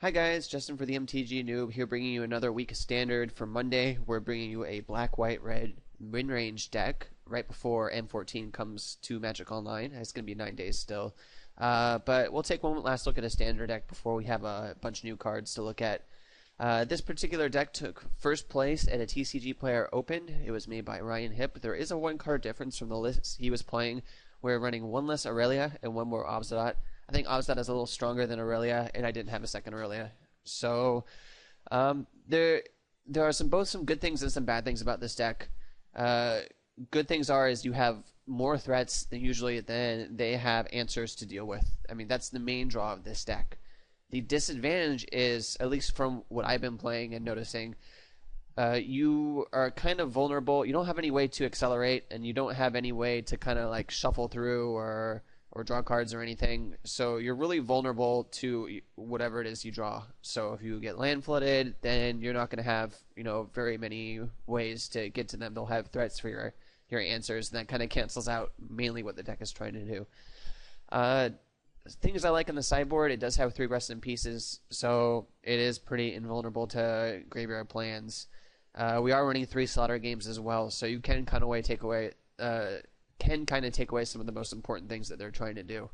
Hi guys, Justin for the MTG Noob here bringing you another week of Standard for Monday. We're bringing you a black, white, red win-range deck right before M14 comes to Magic Online. It's going to be 9 days still. But we'll take one last look at a Standard deck before we have a bunch of new cards to look at. This particular deck took first place at a TCG Player Open. It was made by Ryan Hipp. There is a one card difference from the list he was playing. We're running one less Aurelia and one more Obzdot. I think Obzdot is a little stronger than Aurelia, and I didn't have a second Aurelia. So there are both some good things and some bad things about this deck. Good things is you have more threats than usually than they have answers to deal with. I mean, that's the main draw of this deck. The disadvantage is, at least from what I've been playing and noticing, you are kind of vulnerable. You don't have any way to accelerate, and you don't have any way to kind of like shuffle through or draw cards or anything. So you're really vulnerable to whatever it is you draw. So if you get land flooded, then you're not going to have very many ways to get to them. They'll have threats for your answers, and that kind of cancels out mainly what the deck is trying to do. Things I like on the sideboard, it does have 3 Rest in Pieces, so it is pretty invulnerable to graveyard plans. We are running 3 Slaughter games as well, so you can kind of take away some of the most important things that they're trying to do.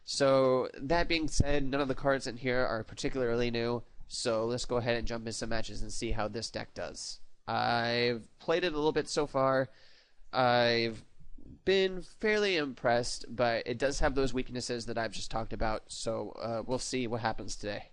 So that being said, none of the cards in here are particularly new, so let's go ahead and jump into some matches and see how this deck does. I've played it a little bit so far. I've been fairly impressed, but it does have those weaknesses that I've just talked about, so we'll see what happens today.